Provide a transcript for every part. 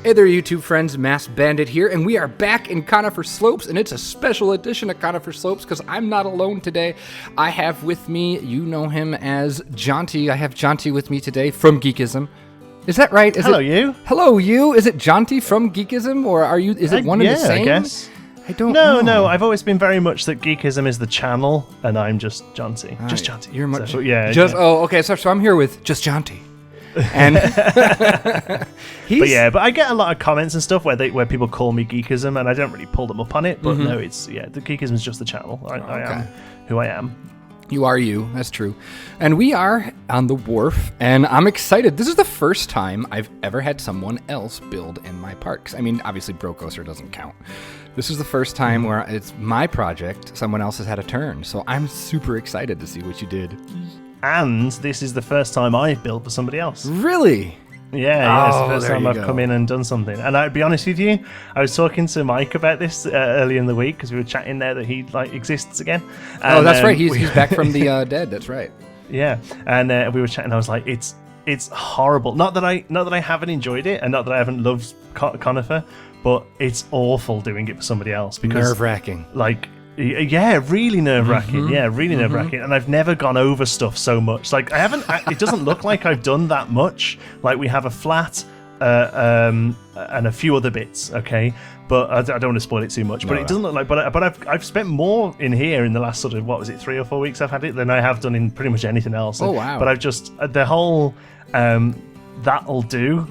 Hey there, YouTube friends, Masked Bandit here, and we are back in Conifer Slopes, and it's a special edition of Conifer Slopes because I'm not alone today. I have with me, you know him as Jonti. I have Jonti with me today from Geekism. Is that right? Hello, you. Hello, you. Is it Jonti from Geekism, or are you? Is it one and the same? I guess. I don't know. No. I've always been very much that Geekism is the channel, and I'm just Jonti. Just Jonti. You're much. So, yeah. Oh, okay. So I'm here with just Jonti. And but I get a lot of comments and stuff where people call me Geekism, and I don't really pull them up on it. But no, the Geekism is just the channel. I am who I am. You are you. That's true. And we are on the wharf, and I'm excited. This is the first time I've ever had someone else build in my parks. I mean, obviously, RollerCoaster doesn't count. This is the first time where it's my project. Someone else has had a turn, so I'm super excited to see what you did. And this is the first time I've built for somebody else. Really? Yeah, it's the first time I've come in and done something. And I'd be honest with you, I was talking to Mike about this earlier in the week because we were chatting there that he exists again. And, that's right. He's back from the dead. That's right. Yeah, and we were chatting. I was like, it's horrible. Not that I haven't enjoyed it, and not that I haven't loved Conifer, but it's awful doing it for somebody else because nerve-wracking. Yeah, really nerve-wracking. Yeah, really nerve-wracking. And I've never gone over stuff so much. Like, I haven't... it doesn't look like I've done that much. Like, we have a flat and a few other bits, okay? But I don't want to spoil it too much. But it doesn't look like... But I've spent more in here in the last sort of, 3 or 4 weeks I've had it than I have done in pretty much anything else. Oh, wow. But I've just... the whole that'll do...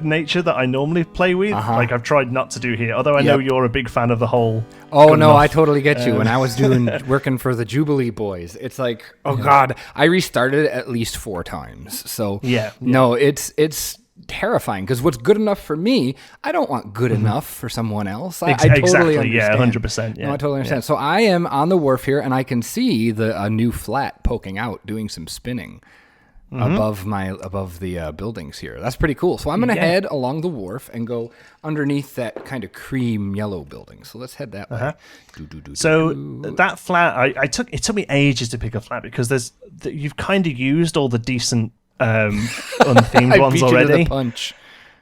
nature that I normally play with, like I've tried not to do here. Although I know you're a big fan of the whole. Oh no, I totally get you. When I was working for the Jubilee Boys, it's like, oh god, I restarted it at least 4 times. So no, it's terrifying because what's good enough for me, I don't want good enough for someone else. I totally understand. Yeah, 100%. Yeah, no, I totally understand. So I am on the wharf here, and I can see a new flat poking out, doing some spinning. Above the buildings here. That's pretty cool. So I'm going to head along the wharf and go underneath that kind of cream yellow building. So let's head that way. So that flat, it took me ages to pick a flat because you've kind of used all the decent unthemed ones already. You to the punch.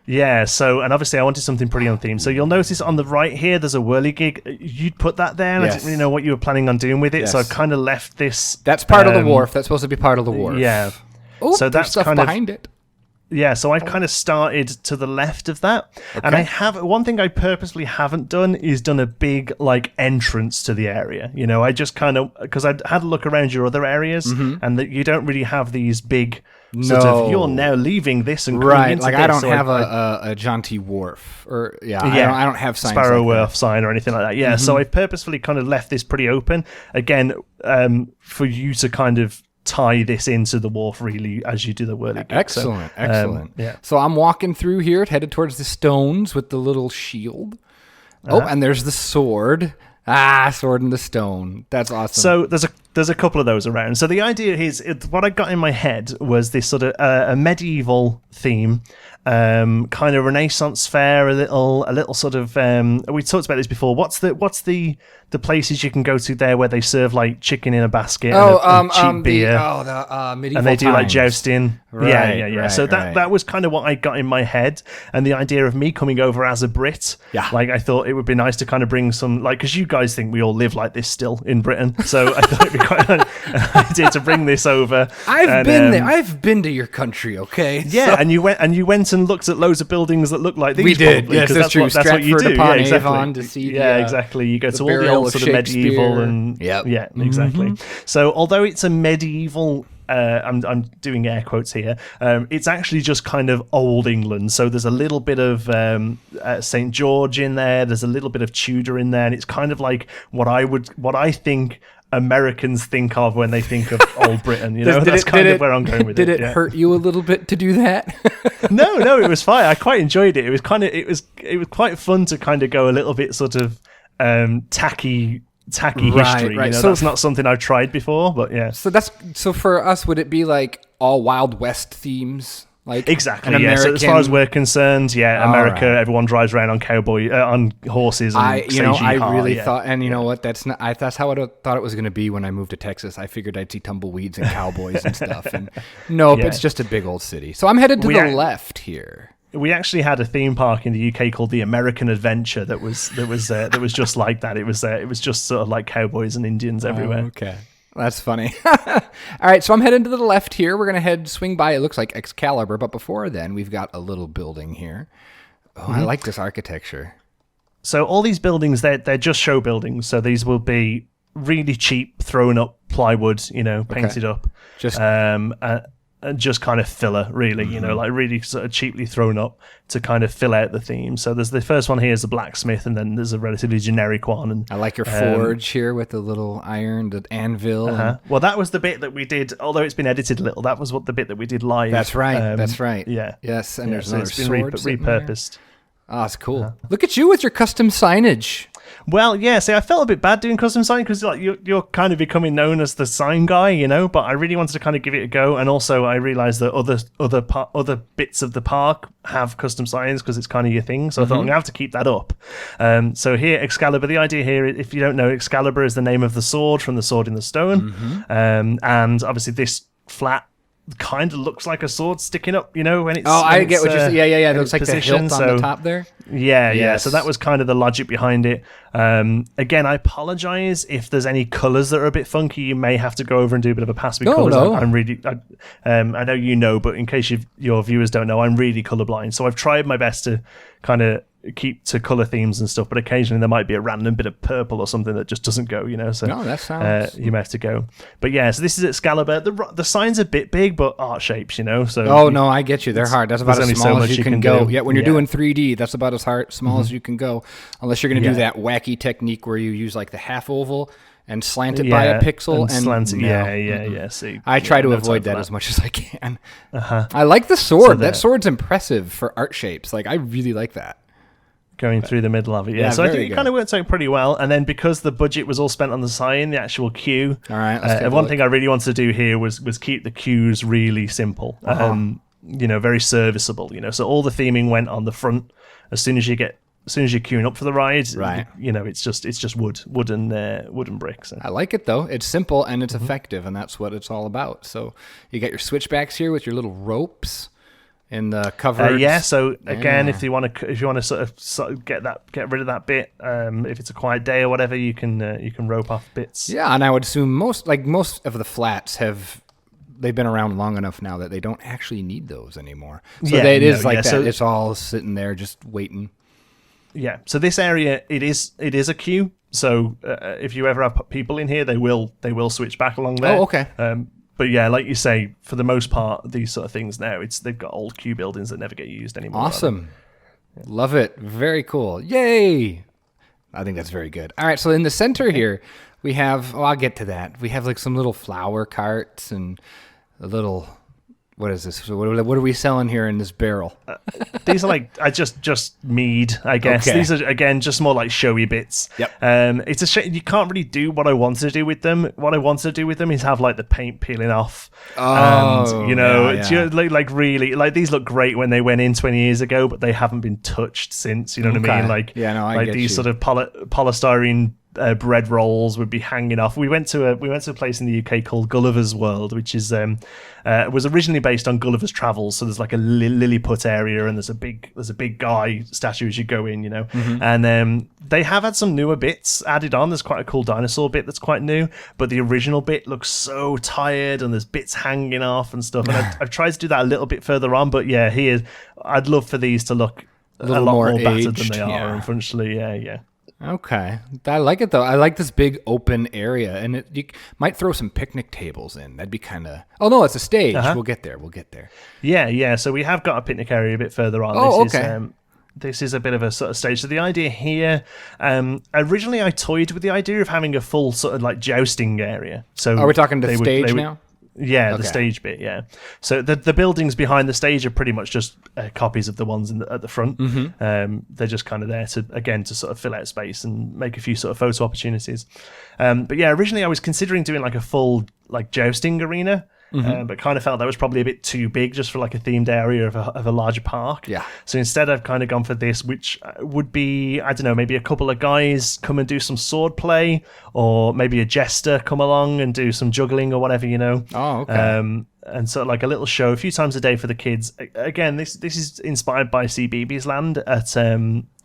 Yeah, and obviously I wanted something pretty unthemed. So you'll notice on the right here, there's a whirligig. You'd put that there, and I didn't really know what you were planning on doing with it. So I've kind of left this. That's part of the wharf. That's supposed to be part of the wharf. Yeah. Oh, so that's stuff kind of behind it. Yeah, so I've kind of started to the left of that. Okay. And I have one thing I purposely haven't done is done a big entrance to the area. You know, I just kind of, because I had a look around your other areas and that you don't really have these big sort of, you're now leaving this and going into like this. I don't have a Jonti Wharf or I don't have signs Sparrow like Wharf sign or anything like that. Yeah, so I've purposefully kind of left this pretty open again for you to kind of tie this into the wharf really as you do the whirligig. Excellent. So I'm walking through here, headed towards the stones with the little shield. And there's the sword. Sword in the stone. That's awesome. So there's a couple of those around. So the idea is, what I got in my head was this sort of a medieval theme, kind of Renaissance fair, a little sort of. We talked about this before. What's the places you can go to there where they serve like chicken in a basket and cheap beer? The medieval and they do like times. Jousting. Right, yeah. So that was kind of what I got in my head, and the idea of me coming over as a Brit. Yeah. Like I thought it would be nice to kind of bring some, like, because you guys think we all live like this still in Britain, so I thought it'd be quite an idea to bring this over. I've been there. I've been to your country. Okay. Yeah, and you went and looked at loads of buildings that look like these. We did. Probably, yes, that's true. That's what you do. Upon yeah, exactly. Avon to see exactly. You go to all the old sort of medieval and exactly. So although it's a medieval. I'm doing air quotes here. It's actually just kind of old England. So there's a little bit of St. George in there. There's a little bit of Tudor in there, and it's kind of like what I think Americans think of when they think of old Britain. You know, that's kind of where I'm going with it. Did it hurt you a little bit to do that? No, it was fine. I quite enjoyed it. It was quite fun to kind of go a little bit sort of tacky history. Right. You know, So that's not something I've tried before, but yeah. So for us, would it be like all Wild West themes? Like exactly, yeah. So as far as we're concerned, America, everyone drives around on on horses. And I really thought, and you know what? That's not. That's how I thought it was going to be when I moved to Texas. I figured I'd see tumbleweeds and cowboys and stuff. And nope, it's just a big old city. So I'm headed to the left here. we actually had a theme park in the UK called the American Adventure that was just like that. It was just sort of like cowboys and Indians everywhere. Okay. That's funny. All right, so I'm heading to the left here. We're going to swing by, it looks like Excalibur, but before then, we've got a little building here. Oh, I like this architecture. So all these buildings, they're just show buildings. So these will be really cheap, thrown up plywood, painted up. Just kind of filler, really, like really sort of cheaply thrown up to kind of fill out the theme. So there's the first one here is the blacksmith, and then there's a relatively generic one. And I like your forge here with the little iron, the anvil. Well, that was the bit that we did, although it's been edited a little. That was the bit that we did live. That's right. That's right. Yeah. Yes, and there's so another it's been sword repurposed. Oh, it's cool. Look at you with your custom signage. Well, yeah, see, I felt a bit bad doing custom sign because like you're kind of becoming known as the sign guy, but I really wanted to kind of give it a go, and also I realized that other bits of the park have custom signs because it's kind of your thing, so I thought I'm gonna have to keep that up. So here, Excalibur, the idea here, if you don't know, Excalibur is the name of the sword from the Sword in the Stone, and obviously this flat kind of looks like a sword sticking up, when it's... I get what you're saying. Yeah. It looks like the hilt on the top there. Yeah. So that was kind of the logic behind it. Again, I apologize if there's any colors that are a bit funky. You may have to go over and do a bit of a pass with colors. No. I'm really... I know but in case your viewers don't know, I'm really colorblind. So I've tried my best to kind of keep to color themes and stuff, but occasionally there might be a random bit of purple or something that just doesn't go, so no, that sounds you may have to go. But yeah, so this is Excalibur. The sign's a bit big, but art shapes, so no, I get you, they're hard. That's about as small as you can go. Yeah, when you're doing 3D, that's about as small as you can go, unless you're going to do that wacky technique where you use like the half oval and slant it by a pixel and slant it. Yeah. See, I try to avoid that as much as I can. I like the sword. That sword's impressive for art shapes. Like, I really like that. Going through the middle of it, yeah. So I think it kind of worked out pretty well. And then because the budget was all spent on the sign, the actual queue. All right. One thing I really wanted to do here was keep the queues really simple. Very serviceable. So all the theming went on the front. As soon as you're queuing up for the ride, right? It's just wooden bricks. So. I like it though. It's simple and it's effective, and that's what it's all about. So you got your switchbacks here with your little ropes. In the cover, So again, if you want to sort of get rid of that bit, if it's a quiet day or whatever, you can rope off bits. Yeah, and I would assume most of the flats they've been around long enough now that they don't actually need those anymore. So that. So it's all sitting there just waiting. Yeah. So this area, it is a queue. So if you ever have people in here, they will switch back along there. Oh, okay. But yeah, like you say, for the most part, these sort of things now, they've got old queue buildings that never get used anymore. Awesome. Yeah. Love it. Very cool. Yay. I think that's very good. All right, so in the center here, we have, I'll get to that. We have like some little flower carts and a little, what is this? So what are we selling here in this barrel? These are like just mead, I guess. Okay. These are again just more like showy bits. Yep. It's a shame you can't really do what I wanted to do with them. What I wanted to do with them is have like the paint peeling off. Oh, and like really like these look great when they went in 20 years ago, but they haven't been touched since. You know what I mean? Like I get these you. sort of polystyrene. Bread rolls would be hanging off. We went to a place in the UK called Gulliver's World, which is was originally based on Gulliver's Travels. So there's like a Lilliput area, and there's a big guy statue as you go in, And they have had some newer bits added on. There's quite a cool dinosaur bit that's quite new, but the original bit looks so tired, and there's bits hanging off and stuff. And I've tried to do that a little bit further on, but yeah, I'd love for these to look a lot more battered than they are, unfortunately. Yeah. Okay. I like it, though. I like this big open area, and you might throw some picnic tables in. That'd be kind of... Oh, no, it's a stage. We'll get there. Yeah. So we have got a picnic area a bit further on. Oh, okay. This is a bit of a sort of stage. So the idea here... originally, I toyed with the idea of having a full sort of like jousting area. So are we talking the stage now? Yeah, okay. The stage bit, yeah. So the buildings behind the stage are pretty much just copies of the ones at the front. Mm-hmm. They're just kind of there to sort of fill out space and make a few sort of photo opportunities. But yeah, originally I was considering doing like a full like jousting arena. but kind of felt that was probably a bit too big just for like a themed area of a larger park. Yeah. So instead I've kind of gone for this, which would be, I don't know, maybe a couple of guys come and do some sword play, or maybe a jester come along and do some juggling or whatever, you know. Oh, okay. And so like a little show a few times a day for the kids. Again, this is inspired by CBeebies Land at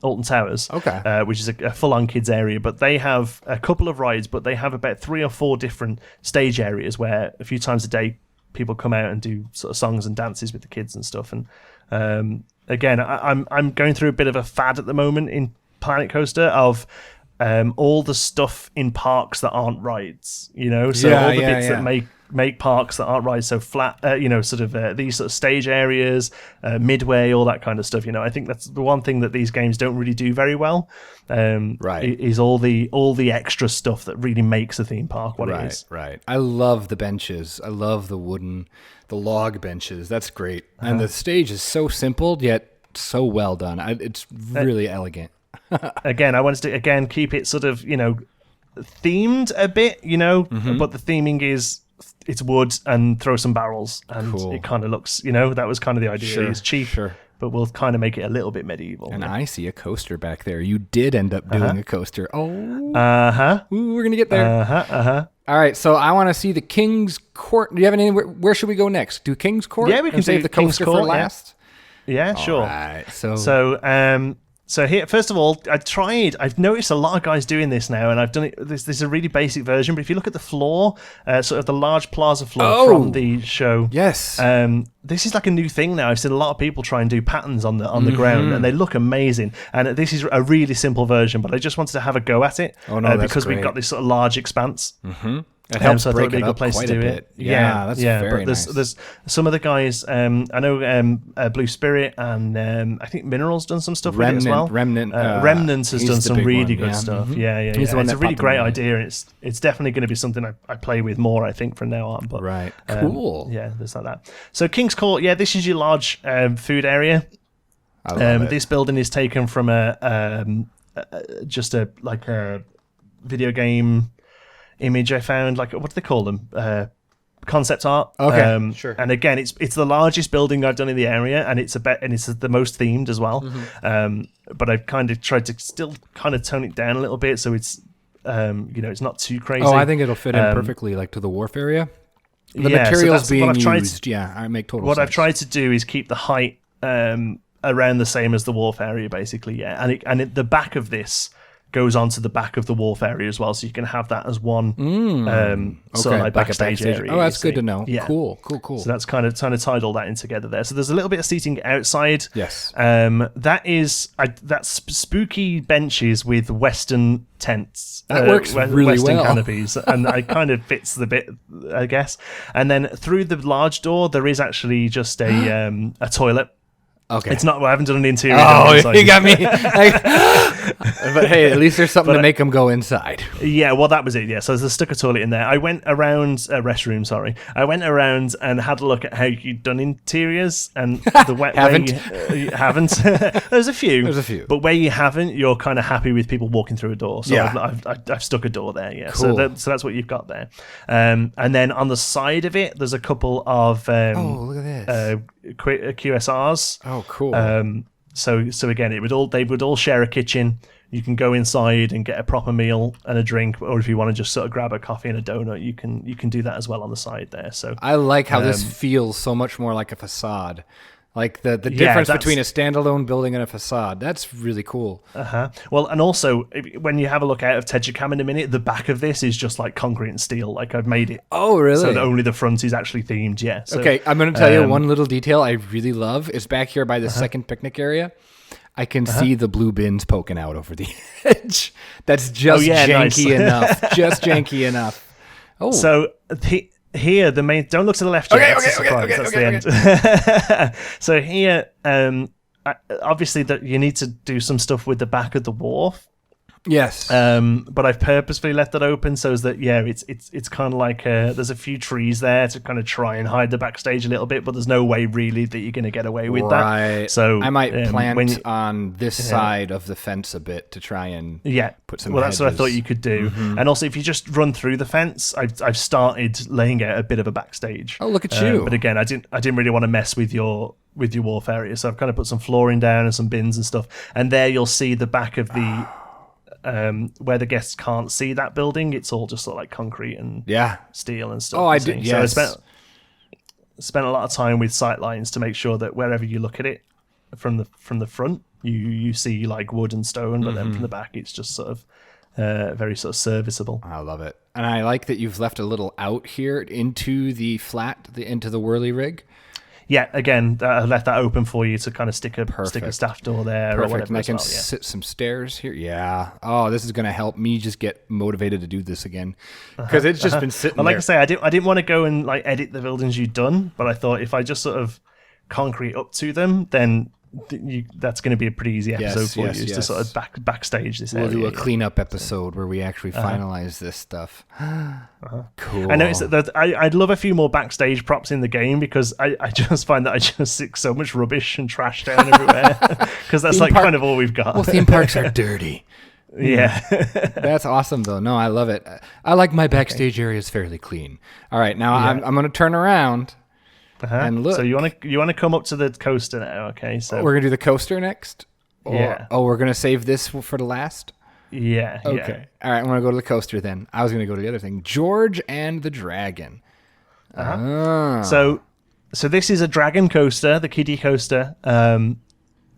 Alton Towers, okay, which is a full-on kids area. But they have a couple of rides, but they have about 3 or 4 different stage areas where a few times a day people come out and do sort of songs and dances with the kids and stuff. And again, I'm going through a bit of a fad at the moment in Planet Coaster of all the stuff in parks that aren't rides, you know. So all the bits that make parks that aren't rides, so flat, sort of these sort of stage areas, midway, all that kind of stuff. You know, I think that's the one thing that these games don't really do very well. Is all the extra stuff that really makes a theme park what it is. Right. I love the benches. I love the log benches. That's great. And the stage is so simple yet so well done. It's really elegant. Again, I wanted to keep it sort of, you know, themed a bit, you know, but the theming is it's wood and throw some barrels, and it kind of looks, you know, that was kind of the idea. It's cheap, but we'll kind of make it a little bit medieval. And I see a coaster back there. You did end up doing a coaster. Oh, Ooh, we're gonna get there. All right, so I want to see the King's Court. Do you have any? Where should we go next? Do King's Court? Yeah, we can save the King's coaster Court, for last. Yeah, sure. All right, So here, first of all, I've noticed a lot of guys doing this now, and I've done it. This is a really basic version, but if you look at the floor, sort of the large plaza floor from the show, yes, this is like a new thing now. I've seen a lot of people try and do patterns on the ground, and they look amazing. And this is a really simple version, but I just wanted to have a go at it because we've got this sort of large expanse. It helps so break I thought it'd it be a good up place quite to do a bit. it. That's very but nice. There's some of the guys. I know Blue Spirit and I think Mineral's done some stuff with it as well. Remnants has done some really good stuff. Yeah. It's a really great idea, and it's definitely going to be something I play with more, I think, from now on. But cool. There's like that. So King's Court, this is your large food area. I love it. This building is taken from a video game image I found, like, what do they call them? Concept art. Okay, sure. And again, it's the largest building I've done in the area, and it's the most themed as well. But I've kind of tried to still kind of tone it down a little bit, so it's it's not too crazy. Oh, I think it'll fit in perfectly, like to the wharf area. The materials being used, I make total sense. What I've tried to do is keep the height around the same as the wharf area, basically. And the back of this goes onto the back of the wharf area as well, so you can have that as one sort of like backstage area. Oh, that's good to know. Yeah. Cool. So that's kind of trying to tied all that in together there. So there's a little bit of seating outside. Yes. That's spooky benches with Western tents. That works really Western well. canopies, and it kind of fits the bit, I guess. And then through the large door, there is actually just a toilet. Okay. It's not. I haven't done an interior. Oh, you got me. But hey, at least there's something to make them go inside. Yeah, well, that was it. Yeah, so there's a stucco toilet in there. I went around restroom. Sorry, I went around and had a look at how you'd done interiors, and the haven't. You haven't. There's a few, but where you haven't, you're kind of happy with people walking through a door. So I've stuck a door there. Yeah, cool. So that's what you've got there. And then on the side of it, there's a couple of look at this. QSRs. Oh, cool. So again, they would all share a kitchen. You can go inside and get a proper meal and a drink, or if you want to just sort of grab a coffee and a donut, you can do that as well on the side there. So I like how this feels so much more like a facade. Like the difference between a standalone building and a facade. That's really cool. Well, and also, when you have a look out of Tejikam in a minute, the back of this is just like concrete and steel. Like I've made it. Oh, really? So that only the front is actually themed, yeah. So, okay, I'm going to tell you one little detail I really love. Is back here by the second picnic area. I can see the blue bins poking out over the edge. That's just janky enough. Just janky enough. Oh. So here, the main. Don't look to the left yet. That's a surprise. That's the end. So here, obviously, that you need to do some stuff with the back of the wharf. Yes. But I've purposefully left it open so that it's kind of like there's a few trees there to kind of try and hide the backstage a little bit, but there's no way really that you're going to get away with that. So I might plant on this side of the fence a bit to try and put some. Well, that's what I thought you could do. Mm-hmm. And also, if you just run through the fence, I've started laying out a bit of a backstage. Oh, look at you! But again, I didn't really want to mess with your wharf area, so I've kind of put some flooring down and some bins and stuff. And there you'll see the back of the. Where the guests can't see that building, it's all just sort of like concrete and steel and stuff. Oh, I did. Yes. So I spent a lot of time with sight lines to make sure that wherever you look at it from the front, you see like wood and stone, but then from the back, it's just sort of very sort of serviceable. I love it, and I like that you've left a little out here into the into the whirly rig. Yeah, again, I left that open for you to kind of stick a staff door there. Perfect. Or whatever. And I can sit some stairs here. Yeah. Oh, this is going to help me just get motivated to do this again because it's just been sitting. Well, like there. I say, I didn't want to go and like edit the buildings you'd done, but I thought if I just sort of concrete up to them, then that's going to be a pretty easy episode for you to sort of backstage this area. We'll do a cleanup episode where we actually finalize this stuff. Cool. I noticed that I'd love a few more backstage props in the game because I just find that I just stick so much rubbish and trash down everywhere because that's kind of all we've got. Well, theme parks are dirty. Yeah. That's awesome, though. No, I love it. I like my backstage areas fairly clean. All right, now I'm going to turn around. And look. So you want to come up to the coaster now, okay? So we're gonna do the coaster next. Yeah. Oh, we're gonna save this for the last. Yeah. Okay. Yeah. All right. I'm gonna go to the coaster then. I was gonna go to the other thing. George and the Dragon. So this is a dragon coaster, the kiddie coaster, and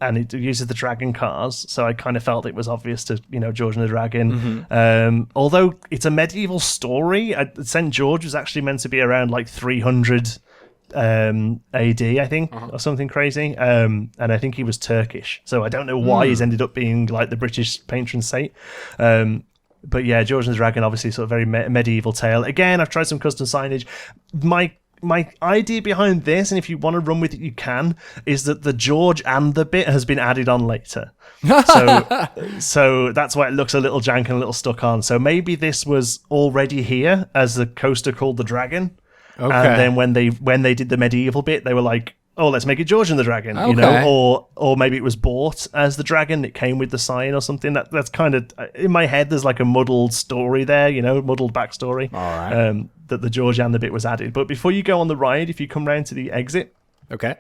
it uses the dragon cars. So I kind of felt it was obvious to George and the Dragon. Although it's a medieval story, St. George was actually meant to be around like 300. AD, I think, or something crazy. And I think he was Turkish, so I don't know why he's ended up being like the British patron saint. But yeah, George and the Dragon, obviously, sort of very medieval tale. Again, I've tried some custom signage. My idea behind this, and if you want to run with it, you can, is that the George and the bit has been added on later. So that's why it looks a little jank and a little stuck on. So maybe this was already here as the coaster called the Dragon. Okay. And then when they did the medieval bit, they were like, "Oh, let's make it George and the Dragon," or maybe it was bought as the Dragon. It came with the sign or something. That's kind of in my head. There's like a muddled story there, muddled backstory. All right. That the George and the bit was added. But before you go on the ride, if you come round to the exit, okay,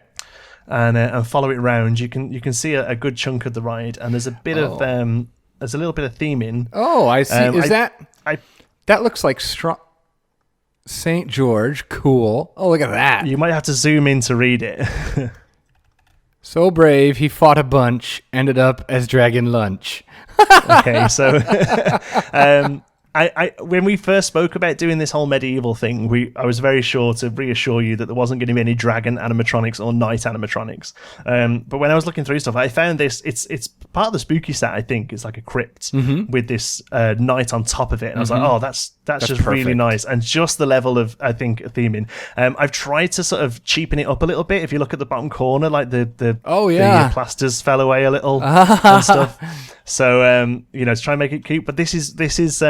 and follow it around, you can see a good chunk of the ride, and there's a bit of there's a little bit of theming. Oh, I see. That looks like strong. St. George, cool. Oh, look at that. You might have to zoom in to read it. So brave, he fought a bunch, ended up as Dragon Lunch. Okay, so I when we first spoke about doing this whole medieval thing, I was very sure to reassure you that there wasn't going to be any dragon animatronics or knight animatronics. But when I was looking through stuff, I found this. It's part of the spooky set. I think it's like a crypt with this knight on top of it, and I was like, oh, that's just perfect. Really nice, and just the level of I think theming. I've tried to sort of cheapen it up a little bit. If you look at the bottom corner, like the plasters fell away a little and stuff. So to try and make it cute. But this is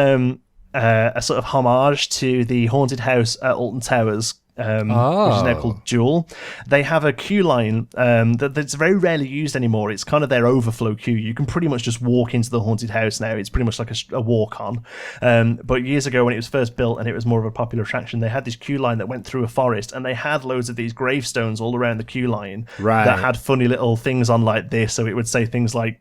a sort of homage to the haunted house at Alton Towers, which is now called Jewel. They have a queue line that's very rarely used anymore. It's kind of their overflow queue. You can pretty much just walk into the haunted house now. It's pretty much like a walk-on. But years ago, when it was first built and it was more of a popular attraction, they had this queue line that went through a forest, and they had loads of these gravestones all around the queue line that had funny little things on like this. So it would say things like...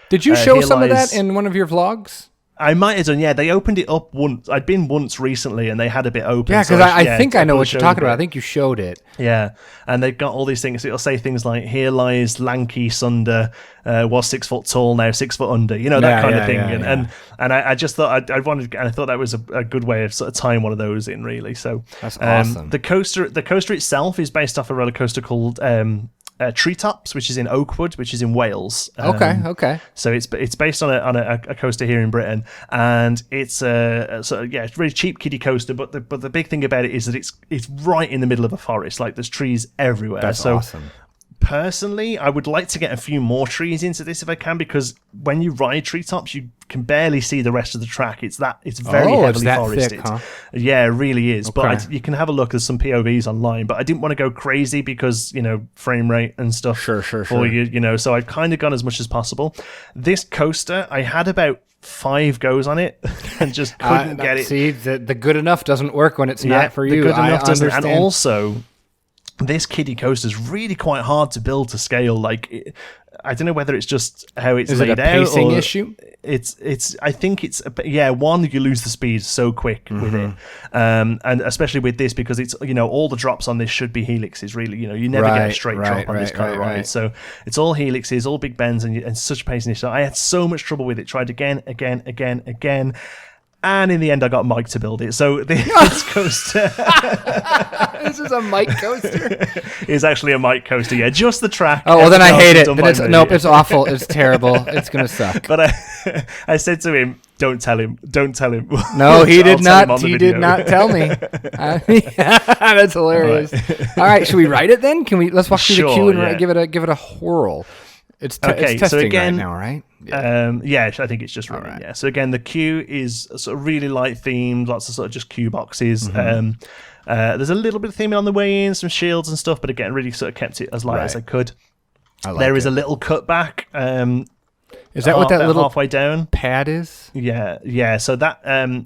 Did you show some of that in one of your vlogs? I might have done, yeah. They opened it up once. I'd been once recently, and they had a bit open. Yeah, because I think I know what you're talking about. I think you showed it. Yeah, and they've got all these things. It'll say things like, "Here lies lanky Sunder, was 6 foot tall, now 6 foot under." That kind of thing. And I just thought I wanted, and I thought that was a good way of sort of tying one of those in, really. So that's awesome. The coaster itself is based off a roller coaster called. Treetops, which is in Oakwood, which is in Wales. Okay. So it's based on a coaster here in Britain, and it's it's a really cheap kiddie coaster. But the big thing about it is that it's right in the middle of a forest. Like there's trees everywhere. That's awesome. personally, I would like to get a few more trees into this if I can, because when you ride treetops, you can barely see the rest of the track. It's very heavily forested. Thick, huh? Yeah, it really is. Okay. But you can have a look. There's some POVs online, but I didn't want to go crazy because, frame rate and stuff. Sure. For you, so I've kind of gone as much as possible. This coaster, I had about 5 goes on it and just couldn't get it. See, the good enough doesn't work when it's not for you. The good enough doesn't. Understand. And also, this kiddie coaster is really quite hard to build to scale. Like, I don't know whether it's just how it's laid out. Is it a pacing or issue? I think it's one, you lose the speed so quick with it, and especially with this, because it's all the drops on this should be helixes. Really, you never get a straight drop on this kind of ride. So it's all helixes, all big bends, and such a pacing issue. So I had so much trouble with it. Tried again. And in the end, I got Mike to build it. So this coaster... This is a Mike coaster? It's actually a Mike coaster, yeah. Just the track. Oh, well, then I hate it. Nope, it's awful. It's terrible. It's going to suck. But I said to him, don't tell him. No, he did not. He did not tell me. That's hilarious. All right, should we write it then? Let's walk through the queue and give it a whirl. It's testing so again, right now, right? Yeah. I think it's just running. Right. Yeah. So again, the queue is sort of really light themed, lots of sort of just queue boxes. Mm-hmm. There's a little bit of theming on the way in, some shields and stuff, but again, really sort of kept it as light as I could. There is a little cutback. Is that what that little halfway down pad is? Yeah. So that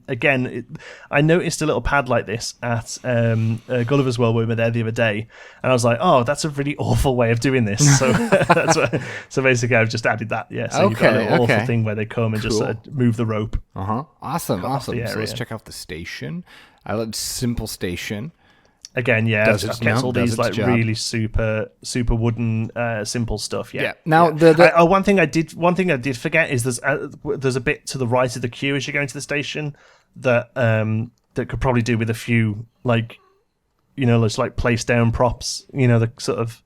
again, I noticed a little pad like this at Gulliver's World when we were there the other day, and I was like, "Oh, that's a really awful way of doing this." So so basically, I've just added that. Yeah. So you've got a little awful thing where they come and just sort of move the rope. Awesome. So let's check out the station. I love simple station. Again, I've kept all these like really super wooden, simple stuff. Yeah. Now, one thing I did forget is there's a bit to the right of the queue as you go into the station that could probably do with a few just like place down props. The sort of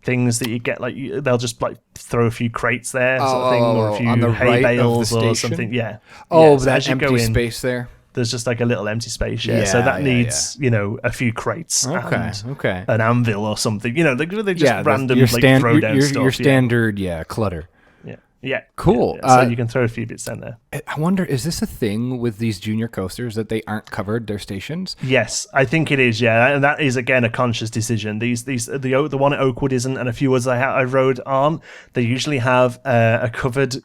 things that you get, like they'll just like throw a few crates there, sort of thing, or a few hay bales or something. Yeah. Oh, that empty space there. There's just like a little empty space, so that needs a few crates and an anvil or something. They just random throw down stuff. Your standard, clutter. Yeah. Cool. So you can throw a few bits down there. I wonder, is this a thing with these junior coasters that they aren't covered their stations? Yes, I think it is. Yeah, and that is again a conscious decision. The one at Oakwood isn't, and a few others I rode aren't. They usually have a covered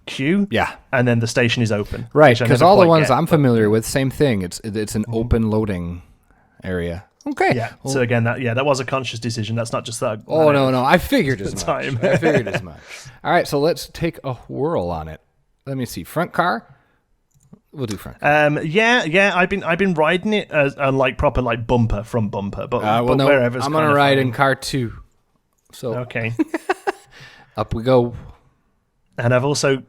queue, and then the station is open, right? Because all the ones I'm familiar with, same thing. It's an open loading area. Okay. Yeah. So again, that was a conscious decision. That's not just that. No. I figured as much. All right, so let's take a whirl on it. Let me see. Front car. We'll do front car. I've been riding it on like proper like bumper from bumper, but wherever. I'm gonna ride in car 2. So okay. Up we go. And I've also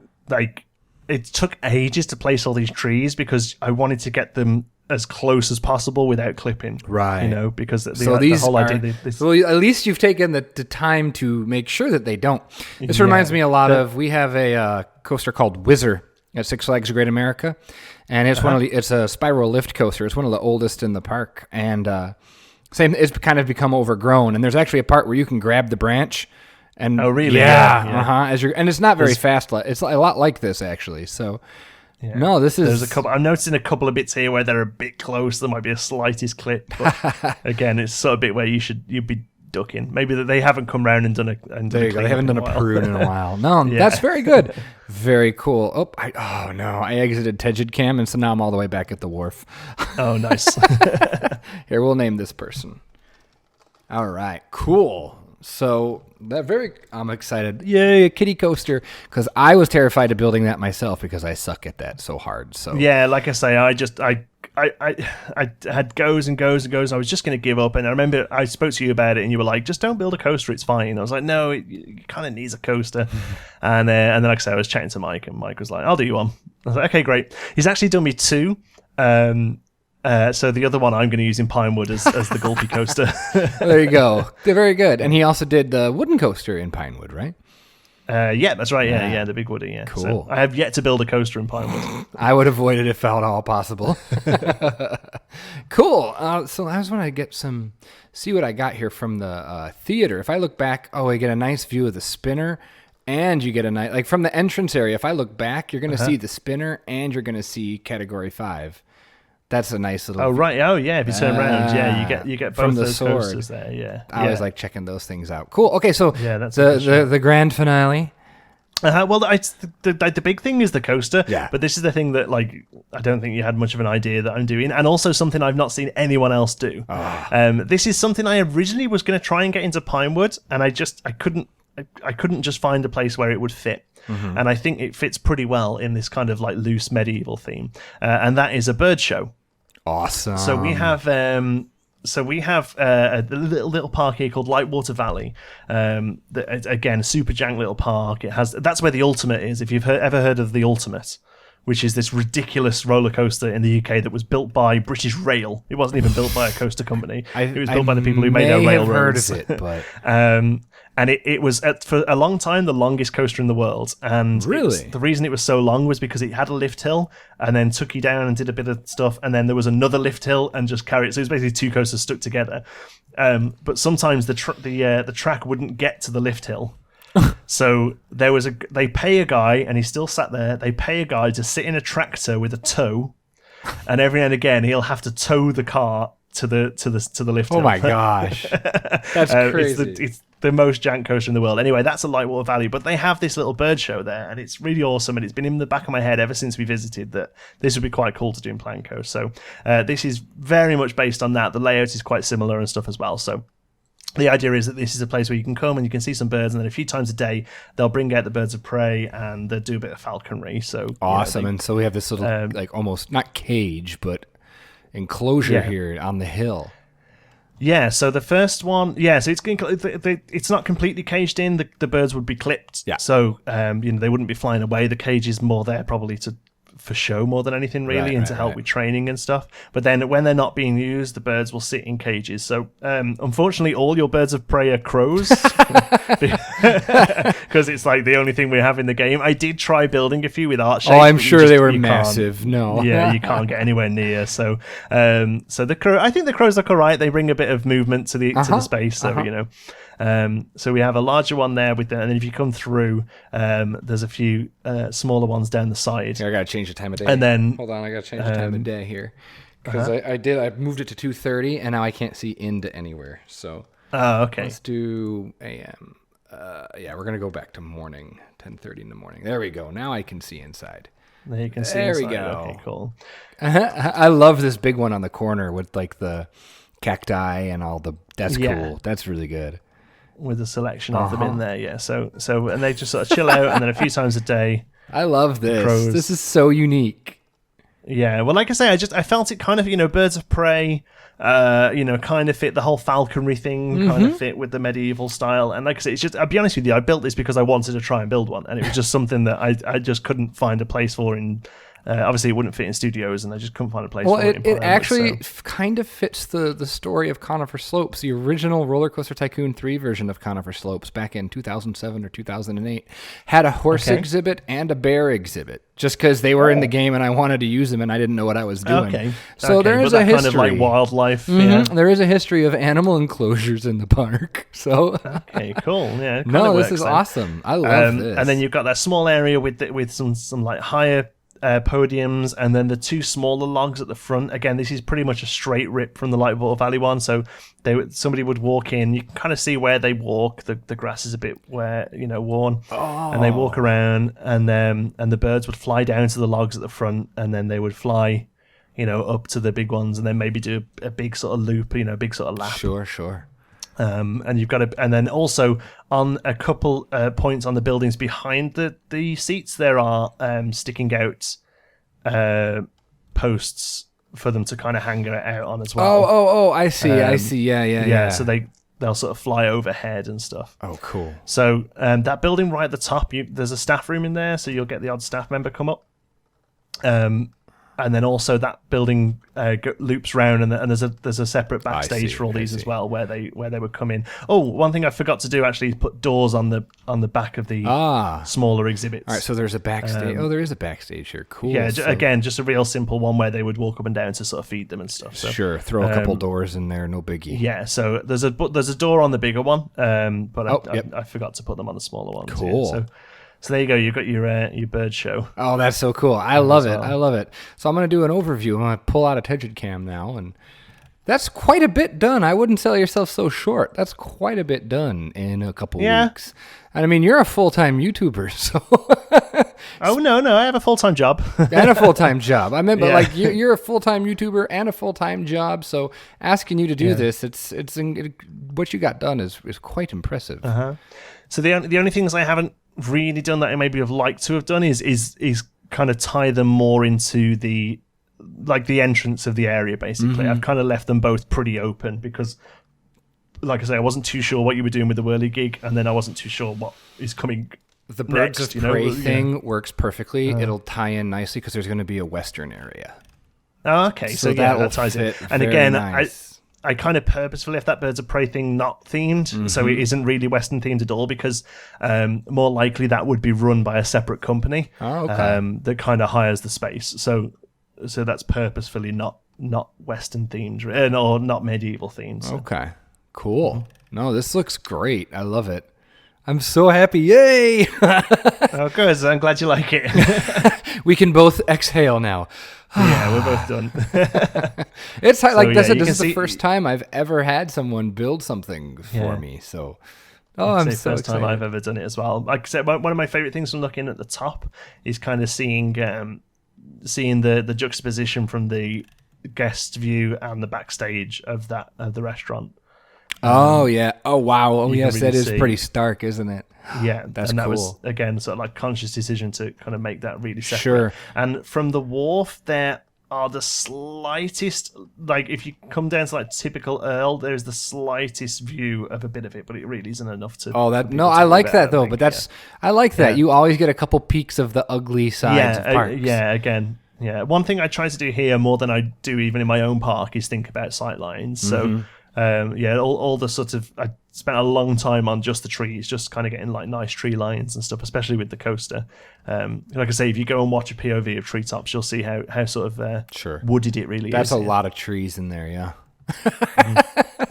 it took ages to place all these trees because I wanted to get them as close as possible without clipping. Right. Because the whole idea. Well, at least you've taken the time to make sure that they don't. This reminds me a lot of, we have a coaster called Whizzer at Six Flags Great America, and it's it's a spiral lift coaster. It's one of the oldest in the park, and it's kind of become overgrown. And there's actually a part where you can grab the branch. And oh really? Yeah. And it's not very fast. It's a lot like this actually. So no, this is. There's a couple. I'm noticing a couple of bits here where they're a bit close. There might be a slightest clip, but again, it's sort of a bit where you'd be ducking. Maybe that they haven't come round and done a. There you go. They haven't done a prune in a while. No, that's very good. Very cool. I exited Tegid Cam, and so now I'm all the way back at the wharf. Oh, nice. Here, we'll name this person. All right, cool. So I'm excited. Yay, a kiddie coaster. Because I was terrified of building that myself because I suck at that so hard. So yeah, like I say, I had goes and goes and goes. I was just going to give up. And I remember I spoke to you about it and you were like, just don't build a coaster. It's fine. I was like, no, it kind of needs a coaster. And then, like I say, I was chatting to Mike and Mike was like, I'll do you one. I was like, okay, great. He's actually done me 2. So the other one I'm going to use in Pinewood as the Gulpy coaster. There you go. They're very good. And he also did the wooden coaster in Pinewood, right? Yeah, that's right. Yeah, the big Woody. Yeah, cool. So I have yet to build a coaster in Pinewood. I would avoid it if at all possible. Cool. So I just want to get see what I got here from the theater. If I look back, I get a nice view of the spinner, and you get a nice, like from the entrance area. If I look back, you're going to see the spinner, and you're going to see Category 5. That's a nice little. Oh right. Oh yeah. If you turn around, you get both those coasters there. Yeah. I always like checking those things out. Cool. Okay, so that's the grand finale. Well, the big thing is the coaster. Yeah. But this is the thing that I don't think you had much of an idea that I'm doing, and also something I've not seen anyone else do. This is something I originally was going to try and get into Pinewood, and I couldn't just find a place where it would fit. Mm-hmm. And I think it fits pretty well in this kind of like loose medieval theme, and that is a bird show. Awesome. So we have a little park here called Lightwater Valley. Again, a super jank little park. That's where the Ultimate is. If you've ever heard of the Ultimate, which is this ridiculous roller coaster in the UK that was built by British Rail. It wasn't even built by a coaster company. It was built by the people who made our railroads. I may have heard of it, but and it was for a long time the longest coaster in the world. And really, the reason it was so long was because it had a lift hill and then took you down and did a bit of stuff, and then there was another lift hill and just carried. So it was basically two coasters stuck together. But sometimes the track wouldn't get to the lift hill. So they pay a guy, and he's still sat there. They pay a guy to sit in a tractor with a tow, and every now and again he'll have to tow the car to the lift. Oh my gosh, that's crazy! It's the most jank coaster in the world. Anyway, that's a Lightwater Valley, but they have this little bird show there, and it's really awesome. And it's been in the back of my head ever since we visited that this would be quite cool to do in Planco. So this is very much based on that. The layout is quite similar and stuff as well. So the idea is that this is a place where you can come and you can see some birds, and then a few times a day they'll bring out the birds of prey and they'll do a bit of falconry. So awesome. And so we have this little like almost not cage but enclosure here on the hill. Yeah, so the first one, so it's not completely caged in. The birds would be clipped, so they wouldn't be flying away. The cage is more there probably for show more than anything really, and to help with training and stuff. But then when they're not being used, the birds will sit in cages. So unfortunately, all your birds of prey are crows because it's like the only thing we have in the game. I did try building a few with art shapes. Oh, I'm sure they were massive. No, you can't get anywhere near. So the crow, I think the crows look all right. They bring a bit of movement to the space. So so we have a larger one there and then if you come through, there's a few smaller ones down the side. Here, I gotta change the time of day. And then hold on, I gotta change the time of day here because I moved it to 2:30 and now I can't see into anywhere. So okay, let's do AM. We're gonna go back to morning, 10:30 in the morning. There we go. Now I can see inside. There you can see. There inside. We go. Okay, cool. I love this big one on the corner with like the cacti and all the. That's cool. That's really good. With a selection of them in there, So and they just sort of chill out, and then a few times a day. I love this. This is so unique. Yeah, well, like I say, I felt it kind of, birds of prey, kind of fit the whole falconry thing, kind of fit with the medieval style. And like I say, it's just, I'll be honest with you, I built this because I wanted to try and build one, and it was just something that I just couldn't find a place for in. Obviously, it wouldn't fit in studios, and I just couldn't find a place for it. It actually kind of fits the story of Conifer Slopes. The original RollerCoaster Tycoon 3 version of Conifer Slopes back in 2007 or 2008 had a horse exhibit and a bear exhibit, just because they were in the game and I wanted to use them and I didn't know what I was doing. So there is a history. Kind of like wildlife. Yeah. Mm-hmm. There is a history of animal enclosures in the park. So okay, cool. Yeah. This is awesome. I love this. And then you've got that small area with some like higher podiums, and then the two smaller logs at the front. Again, this is pretty much a straight rip from the Lightwater Valley one. So somebody would walk in. You can kind of see where they walk. The grass is a bit worn, and they walk around, and the birds would fly down to the logs at the front, and then they would fly, up to the big ones, and then maybe do a big sort of loop, big sort of lap. Sure. And you've got and then also on a couple points on the buildings behind the seats, there are sticking out posts for them to kind of hang out on as well. Oh, I see. Yeah. So they'll sort of fly overhead and stuff. Oh, cool. So that building right at the top, there's a staff room in there, so you'll get the odd staff member come up. and then also that building loops round, and there's a separate backstage for all these as well, where they would come in. Oh, one thing I forgot to do actually is put doors on the back of the smaller exhibits. All right, so there's a backstage. There is a backstage here. Cool. Yeah, again, just a real simple one where they would walk up and down to sort of feed them and stuff. So, sure, throw a couple doors in there, no biggie. Yeah, so there's a door on the bigger one, but I forgot to put them on the smaller ones. Cool. Yeah, so there you go. You've got your bird show. Oh, that's so cool. I love it. I love it. So I'm going to do an overview. I'm going to pull out a Tegid Cam now, and that's quite a bit done. I wouldn't sell yourself so short. That's quite a bit done in a couple weeks. And I mean, you're a full-time YouTuber, so... Oh, no, I have a full-time job. And a full-time job. I meant, but like, you're a full-time YouTuber and a full-time job, so asking you to do this, what you got done is quite impressive. Uh-huh. So the only things I haven't really done that I maybe have liked to have done is kind of tie them more into the entrance of the area, basically. I've kind of left them both pretty open because, like I say, I wasn't too sure what you were doing with the whirligig, and then I wasn't too sure what is coming the birds of prey thing works perfectly. It'll tie in nicely because there's going to be a western area. Oh, okay, so that ties in. And again, nice. I kind of purposefully left that birds of prey thing not themed, so it isn't really Western themed at all, because more likely that would be run by a separate company that kind of hires the space. So that's purposefully not Western themed or not medieval themed. So. Okay, cool. No, this looks great. I love it. I'm so happy. Yay! Oh, good. I'm glad you like it. We can both exhale now. Yeah, we're both done. It's like I said, this is the first time I've ever had someone build something for me. So, I'm so first excited. time I've ever done it as well. Like I said, one of my favorite things from looking at the top is kind of seeing the juxtaposition from the guest view and the backstage of the restaurant. Oh yeah! Oh wow! Oh yes, that is pretty stark, isn't it? Yeah, that's and cool. That was again sort of like conscious decision to kind of make that really separate. Sure. And from the wharf, there are the slightest, like if you come down to like typical Earl, there's the slightest view of a bit of it, but it really isn't enough to. Oh, I like that though. But I like that. You always get a couple peeks of the ugly sides of parks. Again. Yeah, one thing I try to do here more than I do even in my own park is think about sightlines. So. All the sort of I spent a long time on just the trees, just kind of getting like nice tree lines and stuff, especially with the coaster. Like I say, if you go and watch a POV of treetops, you'll see how sort of wooded it really is. That's a lot of trees in there, yeah.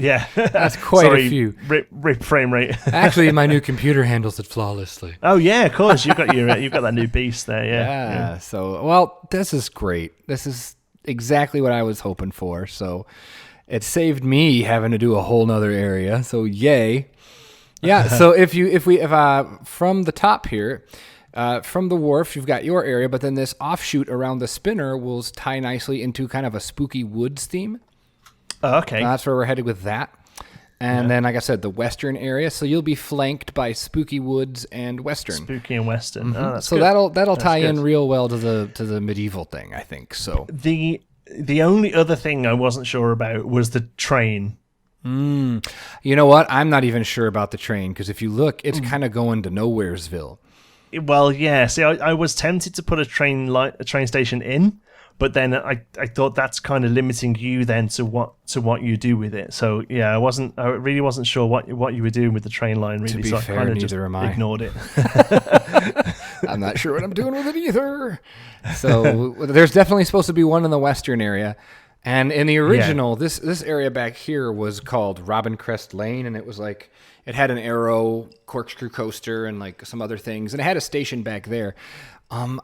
Yeah, that's quite a few. Rip frame rate. Actually, my new computer handles it flawlessly. Oh yeah, of course you've got that new beast there. Yeah. So well, this is great. This is exactly what I was hoping for. So. It saved me having to do a whole nother area, so yay! Yeah. So if from the top here, from the wharf, you've got your area, but then this offshoot around the spinner will tie nicely into kind of a spooky woods theme. Oh, okay. So that's where we're headed with that. And then, like I said, the western area. So you'll be flanked by spooky woods and western. Spooky and western. Oh, that's so good. that'll tie in real well to the medieval thing, I think. So The only other thing I wasn't sure about was the train. You know what? I'm not even sure about the train, because if you look, it's kind of going to Nowheresville. Well, yeah. See, I was tempted to put a train station in, but then I thought that's kind of limiting you then to what you do with it. So yeah, I really wasn't sure what you were doing with the train line really. To be so fair, I kind of neither just am I. ignored it. I'm not sure what I'm doing with it either. So there's definitely supposed to be one in the western area. And in the original, this area back here was called Robin Crest Lane, and it was like, it had an arrow corkscrew coaster and like some other things, and it had a station back there.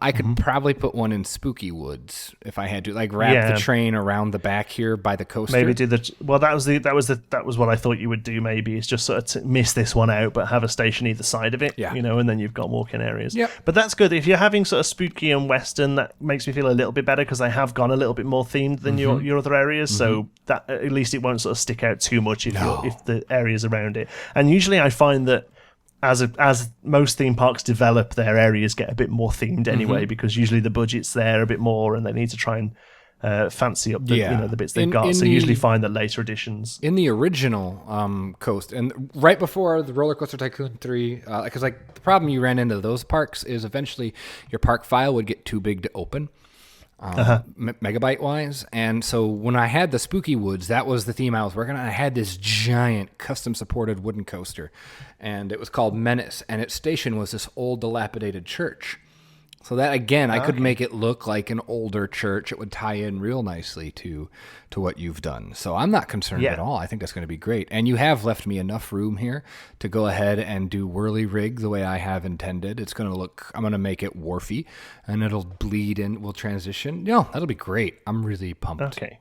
I could probably put one in Spooky Woods if I had to, like wrap the train around the back here by the coaster. Maybe do that was what I thought you would do. Maybe it's just sort of miss this one out, but have a station either side of it. Yeah. And then you've got walk-in areas. Yep. But that's good if you're having sort of spooky and western. That makes me feel a little bit better because I have gone a little bit more themed than your other areas. So that at least it won't sort of stick out too much if the areas around it. And usually I find that. As most theme parks develop, their areas get a bit more themed anyway, because usually the budget's there a bit more, and they need to try and fancy up the bits they've got. So you usually find that later editions in the original coast, and right before the RollerCoaster Tycoon 3, because like the problem you ran into those parks is eventually your park file would get too big to open. megabyte wise. And so when I had the Spooky Woods, that was the theme I was working on. I had this giant custom supported wooden coaster, and it was called Menace, and its station was this old dilapidated church. So that, again, I could make it look like an older church. It would tie in real nicely to what you've done. So I'm not concerned at all. I think that's going to be great. And you have left me enough room here to go ahead and do whirly rig the way I have intended. It's going to look, I'm going to make it wharfy, and it'll bleed in, we'll transition. That'll be great. I'm really pumped. Okay,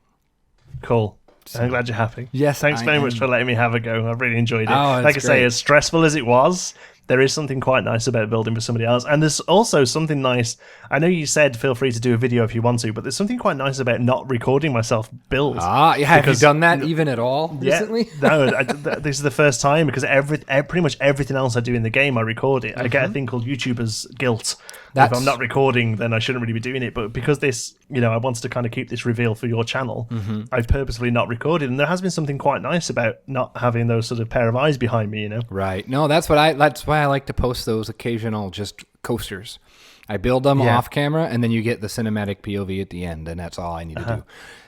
cool. So, I'm glad you're happy. Yes, thanks very much for letting me have a go. I really enjoyed it. Oh, like I say, as stressful as it was, there is something quite nice about building for somebody else. And there's also something nice. I know you said feel free to do a video if you want to, but there's something quite nice about not recording myself build. Have you done that even at all recently? No, this is the first time, because pretty much everything else I do in the game, I record it. I get a thing called YouTuber's guilt. If I'm not recording, then I shouldn't really be doing it. But because this, I wanted to kind of keep this reveal for your channel, I've purposefully not recorded. And there has been something quite nice about not having those sort of pair of eyes behind me, Right. No, that's why I like to post those occasional just coasters. I build them off camera, and then you get the cinematic POV at the end, and that's all I need to do.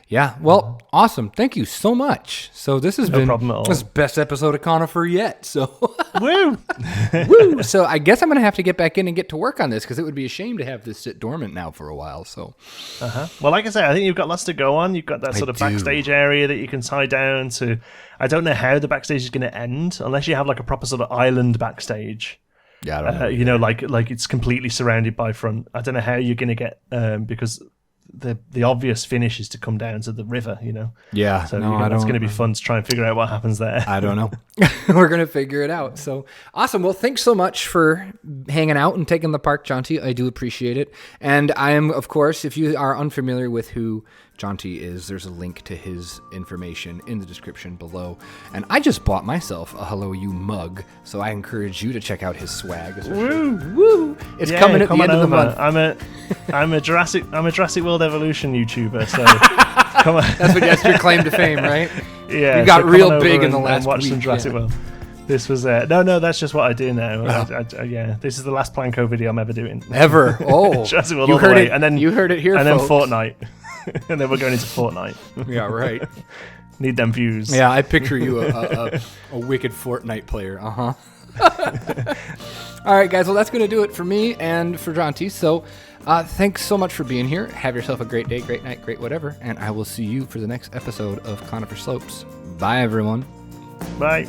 Yeah, well, awesome. Thank you so much. So this has been the best episode of Conifer yet. So woo, woo. So I guess I'm gonna have to get back in and get to work on this, because it would be a shame to have this sit dormant now for a while. So, well, like I say, I think you've got lots to go on. You've got that sort of backstage area that you can tie down to. I don't know how the backstage is going to end unless you have like a proper sort of island backstage. Yeah, I don't know. Like it's completely surrounded by front. I don't know how you're going to get because the obvious finish is to come down to the river, Yeah. So it's going to be fun to try and figure out what happens there. I don't know. We're going to figure it out. So awesome. Well, thanks so much for hanging out and taking the park, Jonti. I do appreciate it. And I am, of course, if you are unfamiliar with who Jonti is, there's a link to his information in the description below. And I just bought myself a Hello You mug, so I encourage you to check out his swag. Woo! Woo! It's coming at the end of the month. I'm a Jurassic World Evolution YouTuber, so come on. That's your claim to fame, right? Yeah. You got real big in the last watch week. Some Jurassic World. This was no, that's just what I do now. This is the last Planko video I'm ever doing. Ever? Oh, Jurassic World all the way. And then you heard it here, and folks. then Fortnite. And then we're going into Fortnite. Yeah, right. Need them views. Yeah, I picture you a wicked Fortnite player. All right, guys. Well, that's going to do it for me and for Jonti. So thanks so much for being here. Have yourself a great day, great night, great whatever. And I will see you for the next episode of Conifer Slopes. Bye, everyone. Bye.